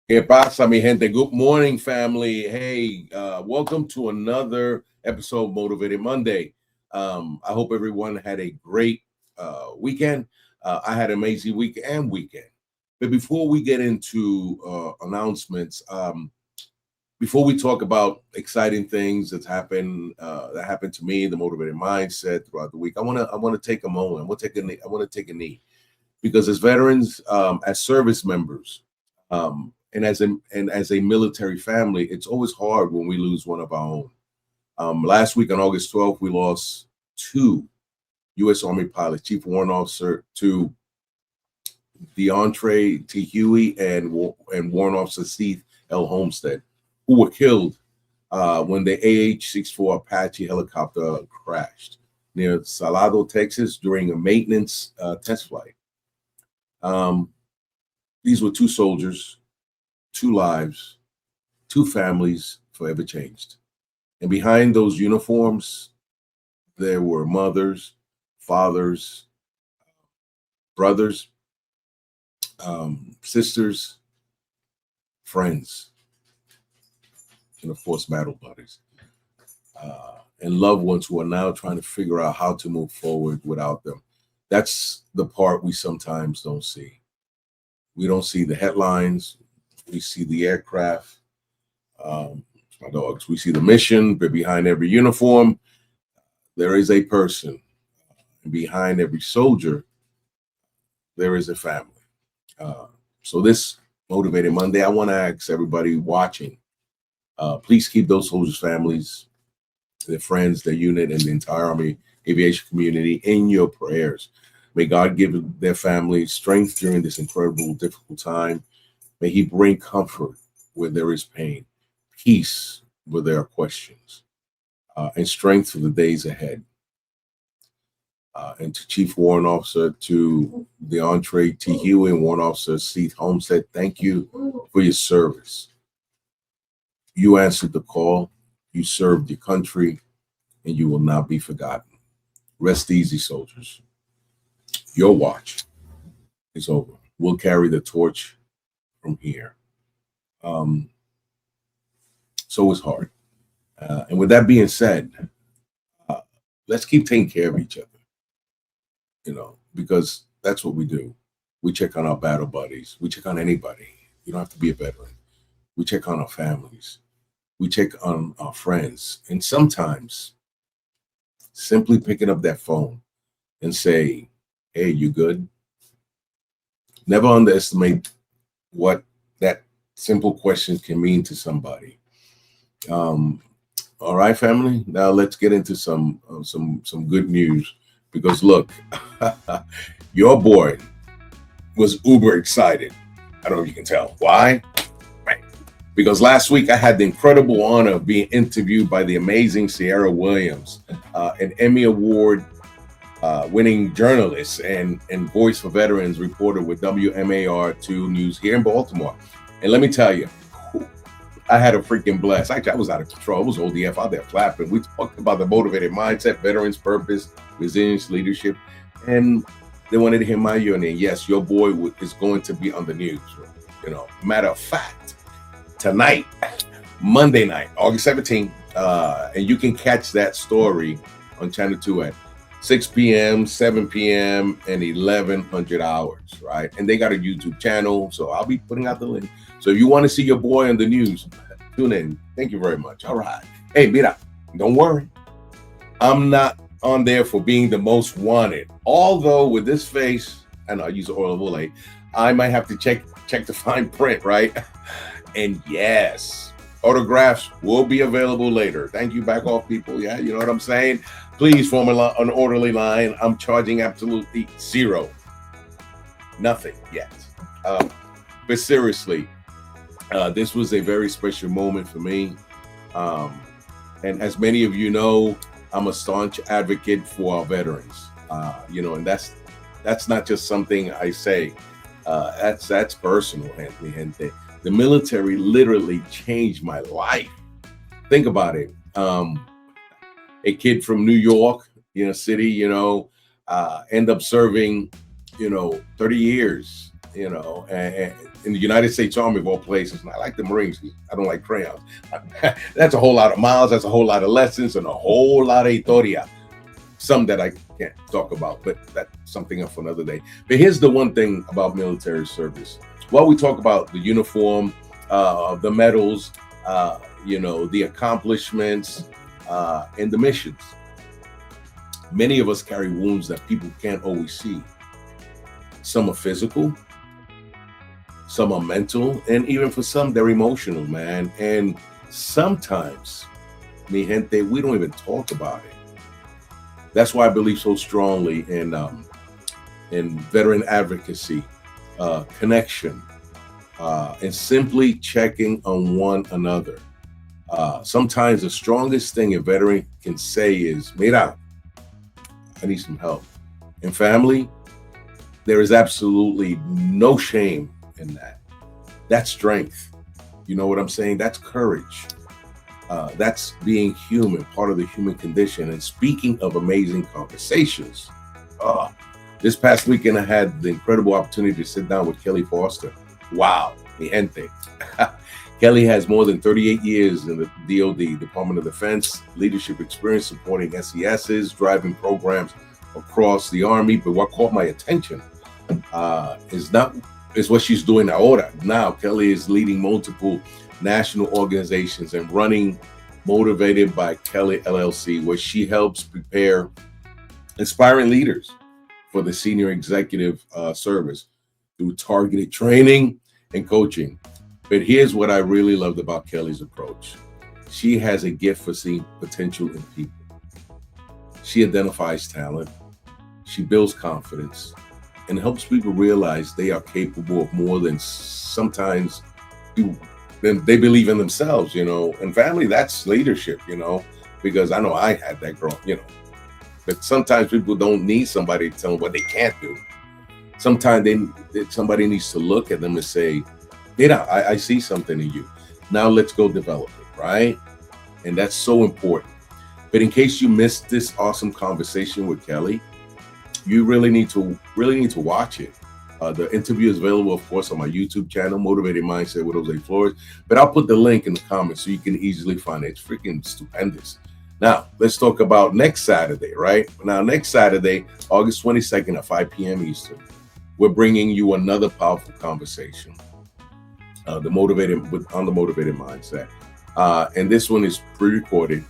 ¿Qué pasa, mi gente? Good morning, family. Hey, welcome to another episode of Motivated Monday. I hope everyone had a great weekend. I had an amazing week and weekend. But before we get into announcements, before we talk about exciting things that happened to me, the motivated mindset throughout the week, I want to take a moment. I want to take a knee because as veterans, as service members, and as a military family, it's always hard when we lose one of our own. Last week on August 12th, we lost two U.S. Army pilots, Chief Warrant Officer to Deontre T. Huey and Warrant Officer Seth Olmstead, who were killed when the AH-64 Apache helicopter crashed near Salado, Texas, during a maintenance test flight. These were two soldiers, two lives, two families forever changed. And behind those uniforms, there were mothers, fathers, brothers, sisters, friends, and of course, battle buddies, and loved ones who are now trying to figure out how to move forward without them. That's the part we sometimes don't see. We don't see the headlines. We see the aircraft, my dogs. We see the mission, but behind every uniform, there is a person. And behind every soldier, there is a family. So this Motivated Monday, I want to ask everybody watching, please keep those soldiers' families, their friends, their unit, and the entire Army aviation community in your prayers. May God give their families strength during this incredible, difficult time. May He bring comfort where there is pain, peace where there are questions, and strength for the days ahead. And to Chief Warrant Officer, to Deontre T. Huey and Warrant Officer Seth Olmstead, thank you for your service. You answered the call, you served your country, and you will not be forgotten. Rest easy, soldiers. Your watch is over. We'll carry the torch from here. So it's hard. And with that being said, let's keep taking care of each other, because that's what we do. We check on our battle buddies. We check on anybody. You don't have to be a veteran. We check on our families. We check on our friends. And sometimes simply picking up that phone and say, hey, you good? Never underestimate what that simple question can mean to somebody. All right, family. Now let's get into some good news. Because look, your boy was uber excited. I don't know if you can tell. Why? Right. Because last week I had the incredible honor of being interviewed by the amazing Cyera Williams, an Emmy Award winning journalist and Voice for Veterans reporter with WMAR-2 News here in Baltimore. And let me tell you, I had a freaking blast. Actually, I was out of control. I was ODF out there flapping. We talked about the motivated mindset, veterans' purpose, resilience, leadership, and they wanted to hear my journey. And yes, your boy is going to be on the news. Matter of fact, tonight, Monday night, August 17th, and you can catch that story on Channel 2 at 6 p.m., 7 p.m., and 1100 hours, right? And they got a YouTube channel, so I'll be putting out the link. So if you want to see your boy on the news, tune in. Thank you very much. All right. Hey, mira, don't worry. I'm not on there for being the most wanted. Although with this face, and I'll use oil of Olay, I might have to check the fine print, right? And yes, autographs will be available later. Thank you, back off people. Yeah, you know what I'm saying? Please form an orderly line. I'm charging absolutely zero. Nothing yet. But seriously, this was a very special moment for me. And as many of you know, I'm a staunch advocate for our veterans. And that's not just something I say. That's personal, gente. The military literally changed my life. Think about it. A kid from New York, city, end up serving, 30 years you know, and in the United States Army of all places. And I like the Marines. I don't like crayons. That's a whole lot of miles. That's a whole lot of lessons and a whole lot of historia. Some that I can't talk about, but that's something else for another day. But here's the one thing about military service. While we talk about the uniform, the medals, you know, the accomplishments, and the missions, many of us carry wounds that people can't always see. Some are physical, some are mental, and even for some, they're emotional, man. And sometimes, mi gente, we don't even talk about it. That's why I believe so strongly in veteran advocacy, connection, and simply checking on one another. Sometimes the strongest thing a veteran can say is, "Mira, I need some help." In family, there is absolutely no shame in that. That's strength. You know what I'm saying? That's courage. That's being human, part of the human condition. And speaking of amazing conversations, this past weekend I had the incredible opportunity to sit down with Kelly Foster. Wow, mi gente. Kelly has more than 38 years in the DoD, Department of Defense, leadership experience supporting SESs, driving programs across the Army. But what caught my attention is what she's doing now. Kelly is leading multiple national organizations and running Motivated by Kelly LLC, where she helps prepare inspiring leaders for the senior executive service through targeted training and coaching. But here's what I really loved about Kelly's approach. She has a gift for seeing potential in people. She identifies talent, she builds confidence, and helps people realize they are capable of more than sometimes they believe in themselves, you know. And family, that's leadership, you know, because I know I had that growing, you know. But sometimes people don't need somebody to tell them what they can't do. Sometimes somebody needs to look at them and say, "Mira, I see something in you. Now let's go develop it," right? And that's so important. But in case you missed this awesome conversation with Kelly, you really need to watch it. The interview is available, of course, on my YouTube channel, Motivated Mindset with José Flores. But I'll put the link in the comments so you can easily find it. It's freaking stupendous. Now, let's talk about next Saturday, right? Now, next Saturday, August 22nd at 5 p.m. Eastern, we're bringing you another powerful conversation. On the Motivated Mindset. And this one is pre-recorded.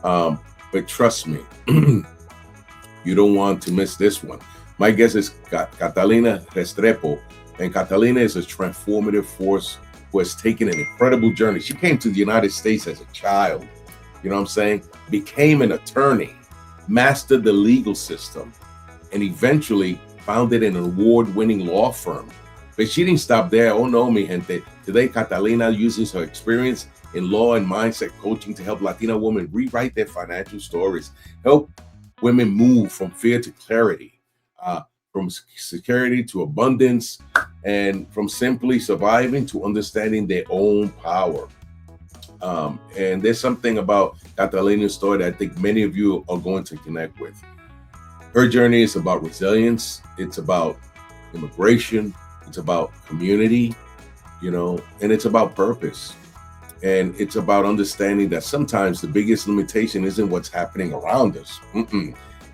But trust me, you don't want to miss this one. My guest is Catalina Restrepo, and Catalina is a transformative force who has taken an incredible journey. She came to the United States as a child, you know what I'm saying? Became an attorney, mastered the legal system, and eventually founded an award-winning law firm. But she didn't stop there. Oh no, mi gente. Today, Catalina uses her experience in law and mindset coaching to help Latina women rewrite their financial stories, help women move from fear to clarity, from security to abundance, and from simply surviving to understanding their own power. And there's something about Catalina's story that I think many of you are going to connect with. Her journey is about resilience. It's about immigration. It's about community, you know, and it's about purpose. And it's about understanding that sometimes the biggest limitation isn't what's happening around us.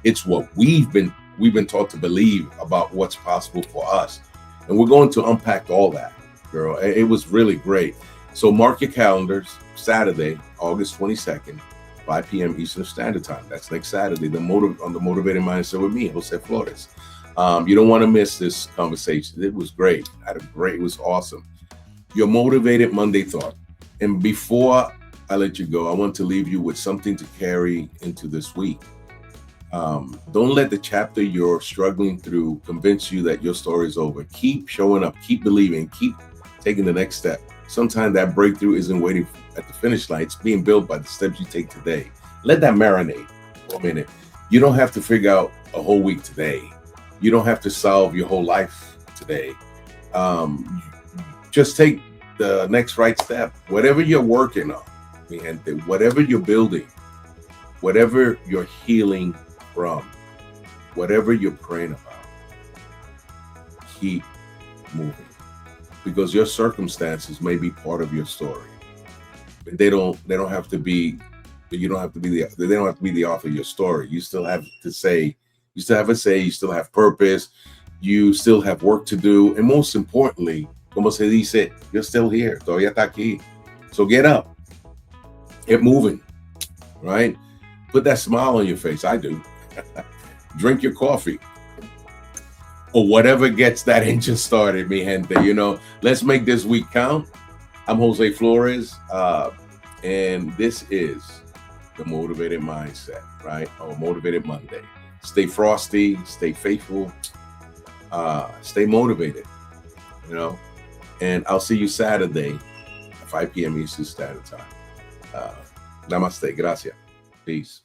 It's what we've been taught to believe about what's possible for us. And we're going to unpack all that, girl. It was really great. So mark your calendars, Saturday, August 22nd, 5 p.m. Eastern Standard Time. That's next Saturday, on the Motivated Mindset with me, José Flores. You don't want to miss this conversation. It was great. It was awesome. Your Motivated Monday thought. And before I let you go, I want to leave you with something to carry into this week. Don't let the chapter you're struggling through convince you that your story is over. Keep showing up, keep believing, keep taking the next step. Sometimes that breakthrough isn't waiting at the finish line. It's being built by the steps you take today. Let that marinate for a minute. You don't have to figure out a whole week today. You don't have to solve your whole life today. Just take the next right step. Whatever you're working on, and whatever you're building, whatever you're healing from, whatever you're praying about, keep moving, because your circumstances may be part of your story. They don't have to be. You don't have to be they don't have to be the author of your story. You still have to say. You still have a say. You still have purpose. You still have work to do, and most importantly, como se dice, you're still here. Todavía está aquí. So get up. Get moving. Right? Put that smile on your face. I do. Drink your coffee. Or whatever gets that engine started, mi gente. You know, let's make this week count. I'm José Flores, and this is the Motivated Mindset, right? Or Motivated Monday. Stay frosty, stay faithful, stay motivated, you know. And I'll see you Saturday at 5 p.m. Eastern Standard Time. Namaste. Gracias. Peace.